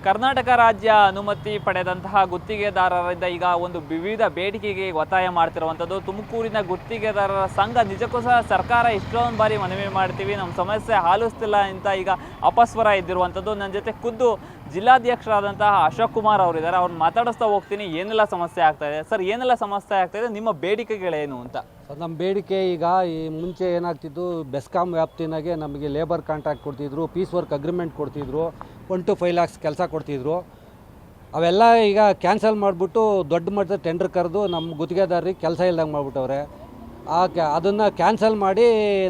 ಕರ್ನಾಟಕ ರಾಜ್ಯ ಅನುಮತಿ ಪಡೆದಂತಹ ಗುತ್ತಿಗೆದಾರರಿಂದ ಈಗ ಒಂದು ವಿವಿಧ ಬೇಡಿಕೆಗೆ ಒತ್ತಾಯ ಮಾಡ್ತಿರುವಂಥದ್ದು. ತುಮಕೂರಿನ ಗುತ್ತಿಗೆದಾರರ ಸಂಘ ನಿಜಕ್ಕೂ ಸಹ ಸರ್ಕಾರ ಇಷ್ಟೊಂದು ಬಾರಿ ಮನವಿ ಮಾಡ್ತೀವಿ, ನಮ್ಮ ಸಮಸ್ಯೆ ಆಲಿಸ್ತಿಲ್ಲ ಅಂತ ಈಗ ಅಪಸ್ವರ ಇದ್ದಿರುವಂಥದ್ದು. ನನ್ನ ಜೊತೆ ಖುದ್ದು ಜಿಲ್ಲಾಧ್ಯಕ್ಷರಾದಂತಹ ಅಶೋಕ್ ಕುಮಾರ್ ಅವರಿದ್ದಾರೆ. ಅವ್ರನ್ನ ಮಾತಾಡಿಸ್ತಾ ಹೋಗ್ತೀನಿ, ಏನೆಲ್ಲ ಸಮಸ್ಯೆ ಆಗ್ತಾ ಇದೆ. ಸರ್, ಏನೆಲ್ಲ ಸಮಸ್ಯೆ ಆಗ್ತಾ ಇದೆ, ನಿಮ್ಮ ಬೇಡಿಕೆಗಳೇನು ಅಂತ? ಸರ್, ನಮ್ಮ ಬೇಡಿಕೆ ಈಗ ಈ ಮುಂಚೆ ಏನಾಗ್ತಿತ್ತು, ಬೆಸ್ಕಾಂ ವ್ಯಾಪ್ತಿನಾಗೆ ನಮಗೆ ಲೇಬರ್ ಕಾಂಟ್ರಾಕ್ಟ್ ಕೊಡ್ತಿದ್ರು, ಪೀಸ್ ವರ್ಕ್ ಅಗ್ರಿಮೆಂಟ್ ಕೊಡ್ತಿದ್ರು, 1 to 5 lakhs ಕೆಲಸ ಕೊಡ್ತಿದ್ರು. ಅವೆಲ್ಲ ಈಗ ಕ್ಯಾನ್ಸಲ್ ಮಾಡಿಬಿಟ್ಟು ದೊಡ್ಡ ಮಟ್ಟದ ಟೆಂಡರ್ ಕರೆದು ನಮ್ಮ ಗುತ್ತಿಗೆದಾರರಿಗೆ ಕೆಲಸ ಇಲ್ದಂಗೆ ಮಾಡಿಬಿಟ್ಟವ್ರೆ. ಅದನ್ನು ಕ್ಯಾನ್ಸಲ್ ಮಾಡಿ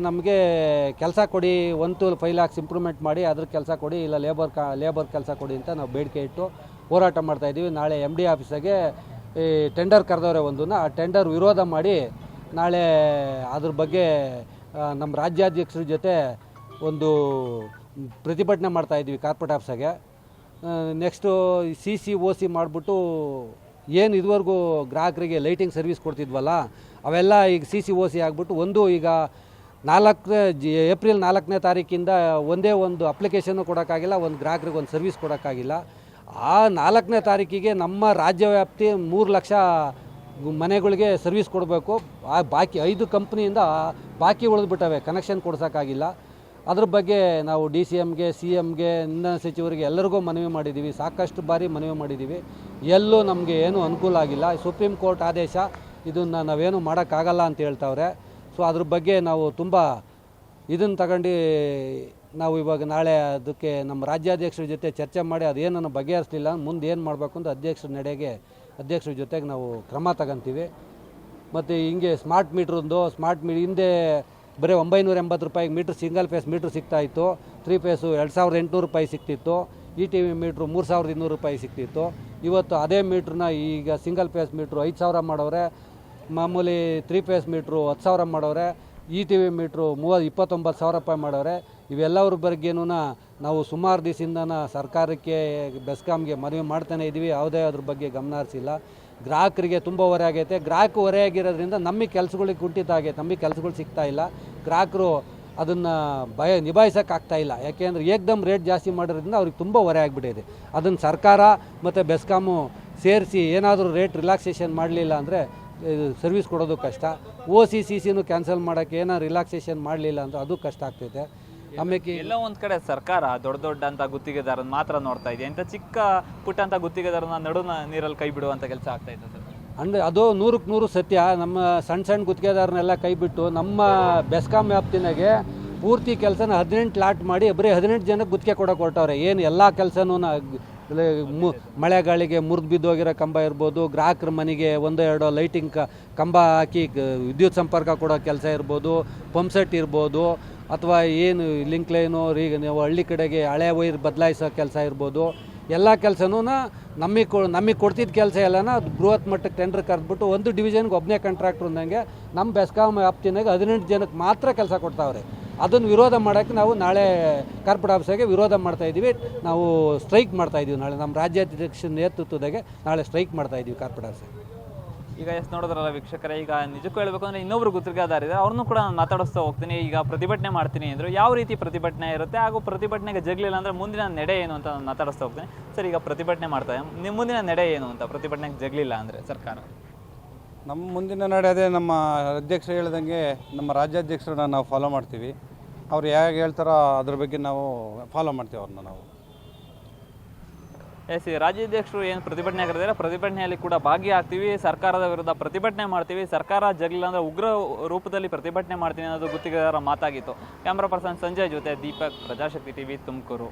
ನಮಗೆ ಕೆಲಸ ಕೊಡಿ, 1 to 5 lakhs ಇಂಪ್ರೂವ್ಮೆಂಟ್ ಮಾಡಿ ಅದ್ರ ಕೆಲಸ ಕೊಡಿ, ಇಲ್ಲ ಲೇಬರ್ ಕೆಲಸ ಕೊಡಿ ಅಂತ ನಾವು ಬೇಡಿಕೆ ಇಟ್ಟು ಹೋರಾಟ ಮಾಡ್ತಾಯಿದ್ದೀವಿ. ನಾಳೆ MD ಆಫೀಸಾಗೆ ಈ ಟೆಂಡರ್ ಕರೆದವ್ರೆ ಒಂದನ್ನು, ಆ ಟೆಂಡರ್ ವಿರೋಧ ಮಾಡಿ ನಾಳೆ ಅದ್ರ ಬಗ್ಗೆ ನಮ್ಮ ರಾಜ್ಯಾಧ್ಯಕ್ಷರ ಜೊತೆ ಒಂದು ಪ್ರತಿಭಟನೆ ಮಾಡ್ತಾಯಿದ್ವಿ ಕಾರ್ಪೊರೇಟ್ ಆಫೀಸಾಗೆ. ನೆಕ್ಸ್ಟು CC/OC ಮಾಡಿಬಿಟ್ಟು ಏನು ಇದುವರೆಗೂ ಗ್ರಾಹಕರಿಗೆ ಲೈಟಿಂಗ್ ಸರ್ವಿಸ್ ಕೊಡ್ತಿದ್ವಲ್ಲ, ಅವೆಲ್ಲ ಈಗ CC/OC ಆಗಿಬಿಟ್ಟು ಒಂದು ಈಗ ಏಪ್ರಿಲ್ 4ನೇ ತಾರೀಕಿಂದ ಒಂದೇ ಒಂದು ಅಪ್ಲಿಕೇಶನ್ನು ಕೊಡೋಕ್ಕಾಗಿಲ್ಲ, ಒಂದು ಗ್ರಾಹಕರಿಗೆ ಒಂದು ಸರ್ವಿಸ್ ಕೊಡೋಕ್ಕಾಗಿಲ್ಲ. ಆ 4ನೇ ತಾರೀಕಿಗೆ ನಮ್ಮ ರಾಜ್ಯ ವ್ಯಾಪ್ತಿ 3 ಲಕ್ಷ ಮನೆಗಳಿಗೆ ಸರ್ವಿಸ್ ಕೊಡಬೇಕು. ಆ ಬಾಕಿ 5 ಕಂಪ್ನಿಯಿಂದ ಬಾಕಿ ಉಳಿದ್ಬಿಟ್ಟವೆ, ಕನೆಕ್ಷನ್ ಕೊಡ್ಸೋಕ್ಕಾಗಿಲ್ಲ. ಅದ್ರ ಬಗ್ಗೆ ನಾವು DCMಗೆ, CMಗೆ, ಇಂಧನ ಸಚಿವರಿಗೆ ಎಲ್ಲರಿಗೂ ಮನವಿ ಮಾಡಿದ್ದೀವಿ, ಸಾಕಷ್ಟು ಬಾರಿ ಮನವಿ ಮಾಡಿದ್ದೀವಿ. ಎಲ್ಲೂ ನಮಗೆ ಏನೂ ಅನುಕೂಲ ಆಗಿಲ್ಲ. ಸುಪ್ರೀಂ ಕೋರ್ಟ್ ಆದೇಶ, ಇದನ್ನು ನಾವೇನು ಮಾಡೋಕ್ಕಾಗಲ್ಲ ಅಂತ ಹೇಳ್ತಾವ್ರೆ. ಸೊ ಅದ್ರ ಬಗ್ಗೆ ನಾವು ತುಂಬ ಇದನ್ನು ತಗೊಂಡು ನಾವು ಇವಾಗ ನಾಳೆ ಅದಕ್ಕೆ ನಮ್ಮ ರಾಜ್ಯಾಧ್ಯಕ್ಷರ ಜೊತೆ ಚರ್ಚೆ ಮಾಡಿ ಅದೇನನ್ನು ಬಗೆಹರಿಸಲಿಲ್ಲ, ಮುಂದೆ ಏನು ಮಾಡಬೇಕು ಅಂತ ಅಧ್ಯಕ್ಷರ ಜೊತೆಗೆ ನಾವು ಕ್ರಮ ತಗೊಂತೀವಿ. ಮತ್ತು ಹಿಂಗೆ ಸ್ಮಾರ್ಟ್ ಮೀಟ್ರ್ ಹಿಂದೆ ಬರೀ 980 ರೂಪಾಯಿಗೆ ಮೀಟ್ರ್, ಸಿಂಗಲ್ ಫೇಸ್ ಮೀಟ್ರ್ ಸಿಗ್ತಾಯಿತ್ತು. 3 ಫೇಸು 2800 ರೂಪಾಯಿ ಸಿಗ್ತಿತ್ತು. ETV ಮೀಟ್ರು 3200 ರೂಪಾಯಿ ಸಿಗ್ತಿತ್ತು. ಇವತ್ತು ಅದೇ ಮೀಟ್ರನ್ನ ಈಗ ಸಿಂಗಲ್ ಫೇಸ್ ಮೀಟ್ರು 5000 ಮಾಡವ್ರೆ, ಮಾಮೂಲಿ 3 ಫೇಸ್ ಮೀಟ್ರು 10,000 ಮಾಡವ್ರೆ, ETV ಮೀಟ್ರು 29,000 ರೂಪಾಯಿ ಮಾಡವ್ರೆ. ಇವೆಲ್ಲವ್ರ ಬಗ್ಗೆನೂ ನಾವು ಸುಮಾರು ದಿವಸದಿಂದ ಸರ್ಕಾರಕ್ಕೆ, ಬೆಸ್ಕಾಂಗೆ ಮನವಿ ಮಾಡ್ತಾನೆ ಇದ್ದೀವಿ. ಯಾವುದೇ ಅದ್ರ ಬಗ್ಗೆ ಗಮನ ಹರಿಸಿಲ್ಲ. ಗ್ರಾಹಕರಿಗೆ ತುಂಬ ಹೊರೆ ಆಗೈತೆ. ಗ್ರಾಹಕ ಹೊರೆ ಆಗಿರೋದ್ರಿಂದ ನಮಗೆ ಕೆಲಸಗಳಿಗೆ ಕುಂಠಿತ ಆಗೈತೆ, ನಮಗೆ ಕೆಲಸಗಳು ಸಿಗ್ತಾ ಇಲ್ಲ. ಗ್ರಾಹಕರು ಅದನ್ನು ನಿಭಾಯಿಸೋಕ್ಕಾಗ್ತಾಯಿಲ್ಲ. ಯಾಕೆಂದರೆ ಏಕ್ದಮ್ ರೇಟ್ ಜಾಸ್ತಿ ಮಾಡಿರೋದ್ರಿಂದ ಅವ್ರಿಗೆ ತುಂಬ ಹೊರೆ ಆಗಿಬಿಟ್ಟಿದೆ. ಅದನ್ನು ಸರ್ಕಾರ ಮತ್ತು ಬೆಸ್ಕಾಮು ಸೇರಿಸಿ ಏನಾದರೂ ರೇಟ್ ರಿಲ್ಯಾಕ್ಸೇಷನ್ ಮಾಡಲಿಲ್ಲ ಅಂದರೆ ಸರ್ವಿಸ್ ಕೊಡೋದು ಕಷ್ಟ. OC/CCನೂ ಕ್ಯಾನ್ಸಲ್ ಮಾಡೋಕ್ಕೆ ಏನೋ ರಿಲ್ಯಾಕ್ಸೇಷನ್ ಮಾಡಲಿಲ್ಲ ಅಂದರೆ ಅದು ಕಷ್ಟ ಆಗ್ತೈತೆ. ಆಮೇಲೆ ಎಲ್ಲ ಒಂದು ಕಡೆ ಸರ್ಕಾರ ದೊಡ್ಡ ಅಂತ ಗುತ್ತಿಗೆದಾರನ ಮಾತ್ರ ನೋಡ್ತಾ ಇದೆ, ಅಂತ ಚಿಕ್ಕ ಪುಟ್ಟ ಅಂತ ಗುತ್ತಿಗೆದಾರನ ನಡು ನೀರಲ್ಲಿ ಕೈ ಬಿಡುವಂಥ ಕೆಲಸ ಆಗ್ತಾ ಇದೆ ಸರ್. ಅಂದರೆ ಅದು 100ಕ್ಕೆ 100 ಸತ್ಯ. ನಮ್ಮ ಸಣ್ಣ ಗುತ್ತಿಗೆದಾರನೆಲ್ಲ ಕೈ ಬಿಟ್ಟು ನಮ್ಮ ಬೆಸ್ಕಾಂ ವ್ಯಾಪ್ತಿನಾಗೆ ಪೂರ್ತಿ ಕೆಲಸನ 18 ಲಾಟ್ ಮಾಡಿ ಬರೀ 18 ಜನಕ್ಕೆ ಗುತ್ತಿಗೆ ಕೊಡೋಕೆ ಹೊರಟವ್ರೆ. ಏನು ಎಲ್ಲ ಕೆಲಸನೂ ಮಳೆ ಗಾಳಿಗೆ ಮುರಿದು ಬಿದ್ದೋಗಿರೋ ಕಂಬ ಇರ್ಬೋದು, ಗ್ರಾಹಕರ ಮನೆಗೆ 1-2 ಲೈಟಿಂಗ್ ಕಂಬ ಹಾಕಿ ವಿದ್ಯುತ್ ಸಂಪರ್ಕ ಕೊಡೋ ಕೆಲಸ ಇರ್ಬೋದು, ಪಂಪ್ಸೆಟ್ ಇರ್ಬೋದು, ಅಥವಾ ಏನು ಲಿಂಕ್ ಲೈನು ಈಗ ನೀವು ಹಳ್ಳಿ ಕಡೆಗೆ ಹಳೆ ವೈರ್ ಬದಲಾಯಿಸೋ ಕೆಲಸ ಇರ್ಬೋದು. ಎಲ್ಲ ಕೆಲಸನೂ ನಮಗೆ ಕೊಡ್ತಿದ್ದ ಕೆಲಸ ಎಲ್ಲನ ಬೃಹತ್ ಮಟ್ಟಕ್ಕೆ ಟೆಂಡರ್ ಕರೆದ್ಬಿಟ್ಟು ಒಂದು ಡಿವಿಷನ್ಗೆ ಒಬ್ಬನೇ ಕಾಂಟ್ರಾಕ್ಟ್ರು ಅಂದಂಗೆ ನಮ್ಮ ಬೆಸ್ಕಾಂ ವ್ಯಾಪ್ತಿನಾಗ 18 ಜನಕ್ಕೆ ಮಾತ್ರ ಕೆಲಸ ಕೊಡ್ತಾವ್ರೆ. ಅದನ್ನು ವಿರೋಧ ಮಾಡೋಕ್ಕೆ ನಾವು ನಾಳೆ ಕಾರ್ಪೊರೇಟ್ ಆಫೀಸಾಗೆ ವಿರೋಧ ಮಾಡ್ತಾಯಿದ್ದೀವಿ. ನಾವು ಸ್ಟ್ರೈಕ್ ಮಾಡ್ತಾಯಿದ್ದೀವಿ. ನಾಳೆ ನಮ್ಮ ರಾಜ್ಯಾಧ್ಯಕ್ಷ ನೇತೃತ್ವದಾಗೆ ನಾಳೆ ಸ್ಟ್ರೈಕ್ ಮಾಡ್ತಾಯಿದ್ದೀವಿ ಕಾರ್ಪೊರೇಟ್ ಆಫೀಸಾಗೆ. ಈಗ ನೋಡಿದ್ರಲ್ಲ ವೀಕ್ಷಕರೇ, ಈಗ ನಿಜಕ್ಕೂ ಹೇಳಬೇಕು ಅಂದರೆ ಇನ್ನೊಬ್ರು ಗುತ್ತಿಗೆದಾರಿದ್ದಾರೆ, ಅವ್ರನ್ನೂ ಕೂಡ ನಾನು ಮಾತಾಡಿಸ್ತಾ ಹೋಗ್ತೀನಿ. ಈಗ ಪ್ರತಿಭಟನೆ ಮಾಡ್ತೀನಿ ಅಂದರು, ಯಾವ ರೀತಿ ಪ್ರತಿಭಟನೆ ಇರುತ್ತೆ, ಹಾಗೂ ಪ್ರತಿಭಟನೆಗೆ ಜಗಲಿಲ್ಲ ಅಂದರೆ ಮುಂದಿನ ನಡೆ ಏನು ಅಂತ ನಾನು ಮಾತಾಡಿಸ್ತಾ ಹೋಗ್ತೀನಿ. ಸರ್, ಈಗ ಪ್ರತಿಭಟನೆ ಮಾಡ್ತಾರೆ, ನಿಮ್ಮ ಮುಂದಿನ ನಡೆ ಏನು ಅಂತ? ಪ್ರತಿಭಟನೆಗೆ ಜಗಲಿಲ್ಲ ಅಂದರೆ ಸರ್ಕಾರ ನಮ್ಮ ಮುಂದಿನ ನಡೆ ಅದೇ ನಮ್ಮ ಅಧ್ಯಕ್ಷರು ಹೇಳ್ದಂಗೆ ನಮ್ಮ ರಾಜ್ಯಾಧ್ಯಕ್ಷರನ್ನ ನಾವು ಫಾಲೋ ಮಾಡ್ತೀವಿ. ಅವ್ರು ಹೇಗೆ ಹೇಳ್ತಾರೋ ಅದ್ರ ಬಗ್ಗೆ ನಾವು ಫಾಲೋ ಮಾಡ್ತೀವಿ ಅವ್ರನ್ನ ನಾವು. ರಾಜ್ಯಾಧ್ಯಕ್ಷರು ಏನು ಪ್ರತಿಭಟನೆ ಕರೆದಿದ್ದಾರೆ, ಪ್ರತಿಭಟನೆಯಲ್ಲಿ ಕೂಡ ಭಾಗಿಯಾಗ್ತೀವಿ, ಸರ್ಕಾರದ ವಿರುದ್ಧ ಪ್ರತಿಭಟನೆ ಮಾಡ್ತೀವಿ. ಸರ್ಕಾರ ಜಗಲಿಲ್ಲ ಅಂದರೆ ಉಗ್ರ ರೂಪದಲ್ಲಿ ಪ್ರತಿಭಟನೆ ಮಾಡ್ತೀನಿ ಅನ್ನೋದು ಗುತ್ತಿಗೆದಾರರ ಮಾತಾಗಿತ್ತು. ಕ್ಯಾಮ್ರಾ ಪರ್ಸನ್ ಸಂಜಯ್ ಜೊತೆ ದೀಪಕ್, ಪ್ರಜಾಶಕ್ತಿ TV, ತುಮಕೂರು.